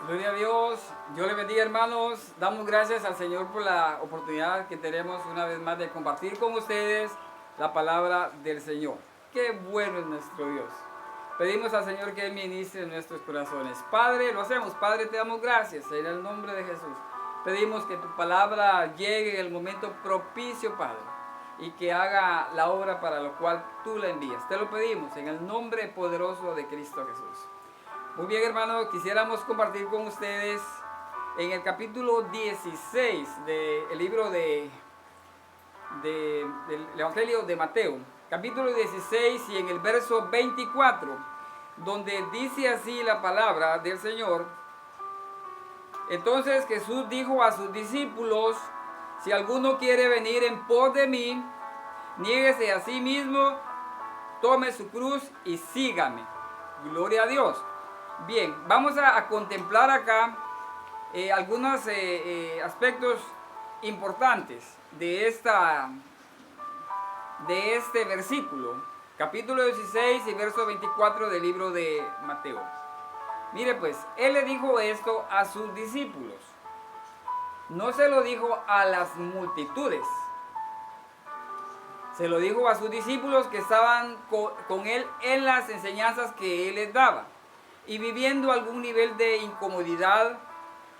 Gloria a Dios, Dios le bendiga, hermanos. Damos gracias al Señor por la oportunidad que tenemos una vez más de compartir con ustedes la palabra del Señor. Qué bueno es nuestro Dios. Pedimos al Señor que Él ministre en nuestros corazones. Padre, lo hacemos. Padre, te damos gracias en el nombre de Jesús. Pedimos que tu palabra llegue en el momento propicio, Padre, y que haga la obra para lo cual tú la envías. Te lo pedimos en el nombre poderoso de Cristo Jesús. Muy bien, hermanos, quisiéramos compartir con ustedes en el capítulo 16 del libro del Evangelio de Mateo, capítulo 16 y en el verso 24, donde dice así la palabra del Señor. Entonces Jesús dijo a sus discípulos: si alguno quiere venir en pos de mí, niéguese a sí mismo, tome su cruz y sígame. Gloria a Dios. Bien, vamos a contemplar acá algunos aspectos importantes de este versículo, capítulo 16 y verso 24 del libro de Mateo. Mire pues, Él le dijo esto a sus discípulos, no se lo dijo a las multitudes, se lo dijo a sus discípulos que estaban con Él en las enseñanzas que Él les daba y viviendo algún nivel de incomodidad,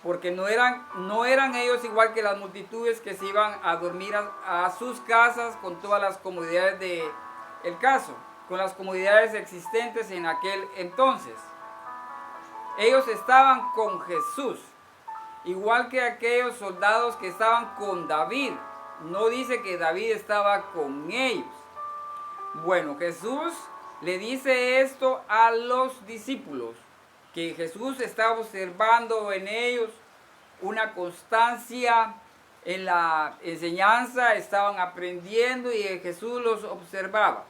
porque no eran ellos igual que las multitudes que se iban a dormir a sus casas con todas las comodidades del caso, con las comodidades existentes en aquel entonces. Ellos estaban con Jesús, igual que aquellos soldados que estaban con David. No dice que David estaba con ellos. Bueno, Jesús le dice esto a los discípulos, que Jesús estaba observando en ellos una constancia en la enseñanza, estaban aprendiendo y Jesús los observaba.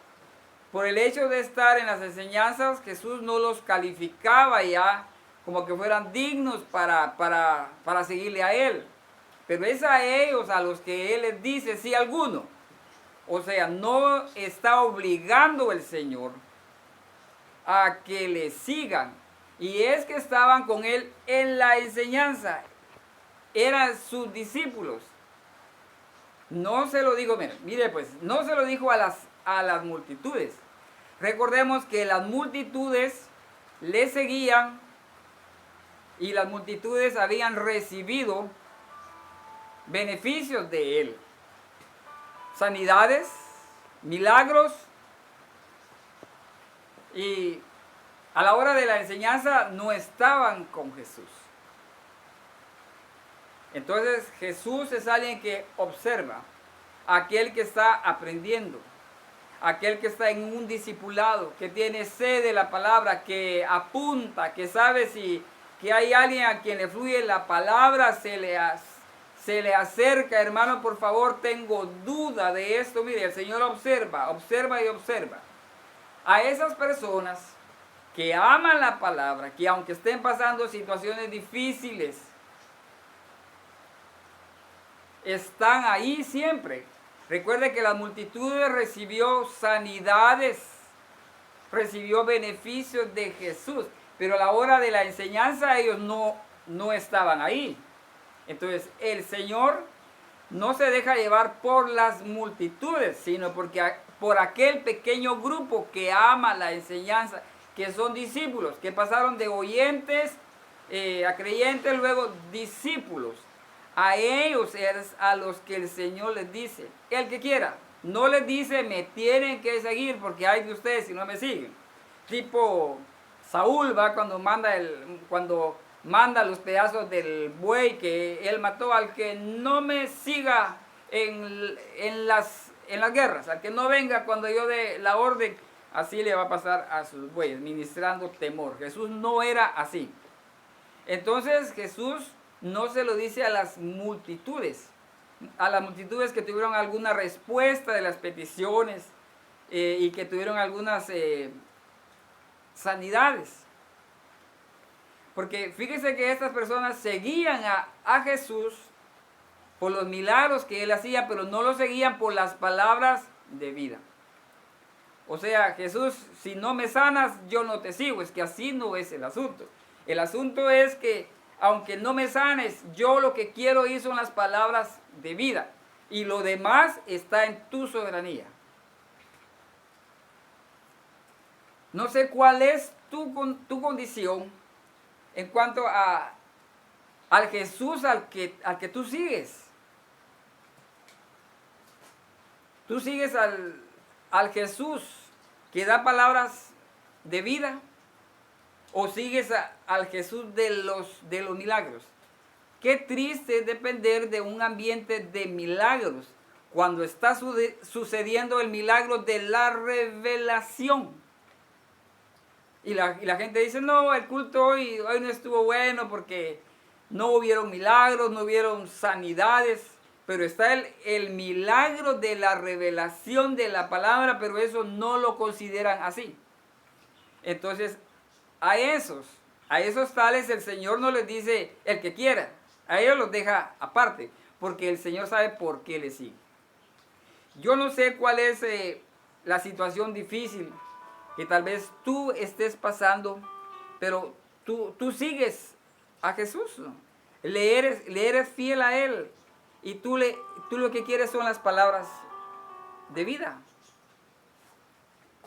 Por el hecho de estar en las enseñanzas, Jesús no los calificaba ya como que fueran dignos para seguirle a Él. Pero es a ellos a los que Él les dice, sí, alguno. O sea, no está obligando el Señor a que le sigan. Y es que estaban con Él en la enseñanza. Eran sus discípulos. No se lo dijo, mire pues, no se lo dijo a las multitudes. Recordemos que las multitudes le seguían y las multitudes habían recibido beneficios de Él. Sanidades, milagros, y a la hora de la enseñanza no estaban con Jesús. Entonces Jesús es alguien que observa, aquel que está aprendiendo, aquel que está en un discipulado, que tiene sed de la palabra, que apunta, que sabe si que hay alguien a quien le fluye la palabra, se le acerca. Hermano, por favor, tengo duda de esto. Mire, el Señor observa y observa a esas personas que aman la palabra, que aunque estén pasando situaciones difíciles, están ahí siempre. Recuerde que la multitud recibió sanidades, recibió beneficios de Jesús, pero a la hora de la enseñanza ellos no estaban ahí. Entonces el Señor no se deja llevar por las multitudes, sino por aquel pequeño grupo que ama la enseñanza, que son discípulos, que pasaron de oyentes a creyentes, luego discípulos. A ellos es a los que el Señor les dice, el que quiera. No les dice, me tienen que seguir porque hay de ustedes si no me siguen. Tipo Saúl, va, cuando manda los pedazos del buey que él mató, al que no me siga en las guerras, al que no venga cuando yo dé la orden, así le va a pasar a sus bueyes, ministrando temor. Jesús no era así. Entonces Jesús no se lo dice a las multitudes que tuvieron alguna respuesta de las peticiones y que tuvieron algunas sanidades. Porque fíjese que estas personas seguían a Jesús por los milagros que Él hacía, pero no lo seguían por las palabras de vida. O sea, Jesús, si no me sanas, yo no te sigo. Es que así no es el asunto. El asunto es que aunque no me sanes, yo lo que quiero ir son las palabras de vida. Y lo demás está en tu soberanía. No sé cuál es tu condición en cuanto al Jesús al que tú sigues. Tú sigues al Jesús que da palabras de vida, o sigues al Jesús de los milagros. Qué triste es depender de un ambiente de milagros cuando está sucediendo el milagro de la revelación. Y la gente dice, no, el culto hoy no estuvo bueno porque no hubieron milagros, no hubieron sanidades. Pero está el milagro de la revelación de la palabra, pero eso no lo consideran así. Entonces, a esos tales el Señor no les dice el que quiera. A ellos los deja aparte, porque el Señor sabe por qué les sigue. Yo no sé cuál es la situación difícil que tal vez tú estés pasando, pero tú sigues a Jesús, ¿no? Le eres fiel a Él, y tú lo que quieres son las palabras de vida.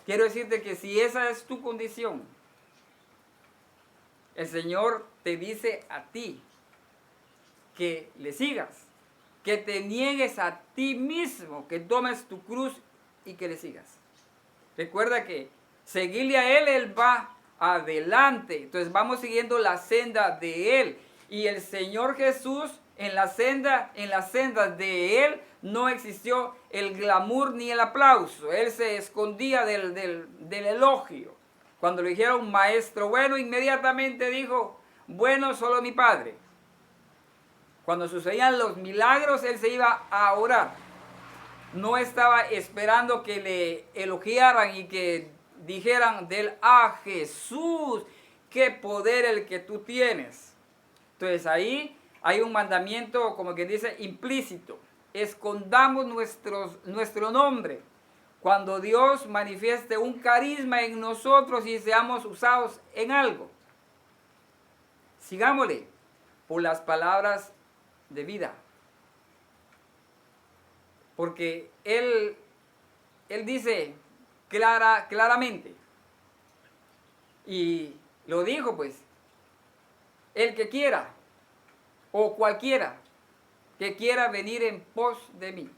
Quiero decirte que si esa es tu condición, el Señor te dice a ti que le sigas, que te niegues a ti mismo, que tomes tu cruz y que le sigas. Recuerda que seguirle a Él va adelante. Entonces vamos siguiendo la senda de Él. Y el Señor Jesús, en la senda de Él no existió el glamour ni el aplauso. Él se escondía del elogio. Cuando le dijeron maestro bueno, inmediatamente dijo, bueno solo mi Padre. Cuando sucedían los milagros, Él se iba a orar. No estaba esperando que le elogiaran y que dijeran de Él, ah, Jesús, qué poder el que tú tienes. Entonces ahí hay un mandamiento, como que dice, implícito. Escondamos nuestro nombre cuando Dios manifieste un carisma en nosotros y seamos usados en algo. Sigámosle por las palabras de vida. Porque Él dice claramente, y lo dijo pues, el que quiera, o cualquiera que quiera venir en pos de mí.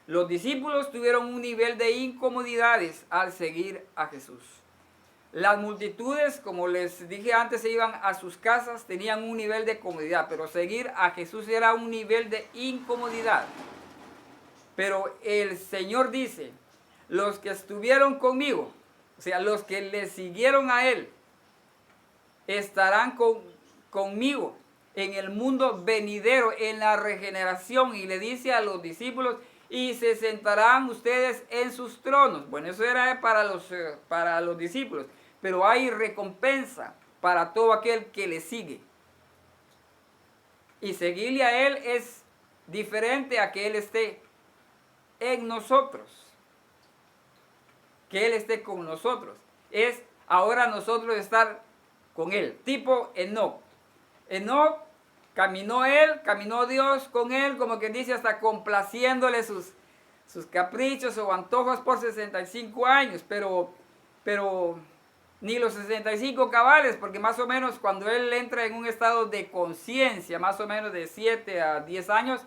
Los discípulos tuvieron un nivel de incomodidades al seguir a Jesús. Las multitudes, como les dije antes, se iban a sus casas, tenían un nivel de comodidad, pero seguir a Jesús era un nivel de incomodidad. Pero el Señor dice, los que estuvieron conmigo, o sea, los que le siguieron a Él, estarán conmigo en el mundo venidero, en la regeneración. Y le dice a los discípulos, y se sentarán ustedes en sus tronos. Bueno, eso era para los discípulos, pero hay recompensa para todo aquel que le sigue. Y seguirle a Él es diferente a que Él esté en nosotros, que Él esté con nosotros. Es ahora nosotros estar con Él, tipo Enoc. Enoc caminó Dios con él, como que dice, hasta complaciéndole sus caprichos o antojos por 65 años, pero ni los 65 cabales, porque más o menos cuando él entra en un estado de conciencia, más o menos de 7 a 10 años,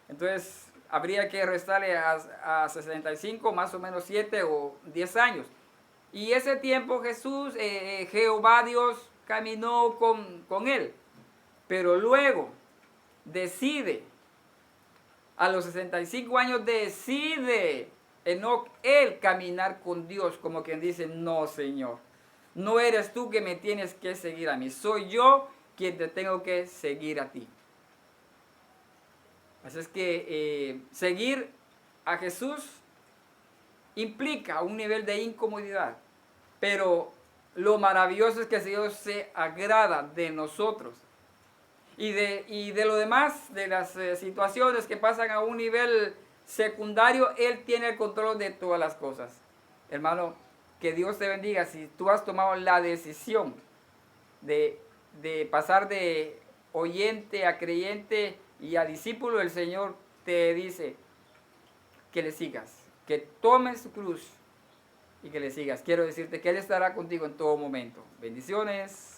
entonces habría que restarle a 65 más o menos 7 o 10 años. Y ese tiempo Jesús, Jehová Dios, caminó con él. Pero luego decide, a los 65 años decide Enoc él caminar con Dios, como quien dice, no Señor, no eres tú que me tienes que seguir a mí, soy yo quien te tengo que seguir a ti. Así es que seguir a Jesús implica un nivel de incomodidad, pero lo maravilloso es que Dios se agrada de nosotros. Y de lo demás, de las situaciones que pasan a un nivel secundario, Él tiene el control de todas las cosas. Hermano, que Dios te bendiga si tú has tomado la decisión de de pasar de oyente a creyente y a discípulo, el Señor te dice que le sigas, que tomes tu cruz y que le sigas. Quiero decirte que Él estará contigo en todo momento. Bendiciones.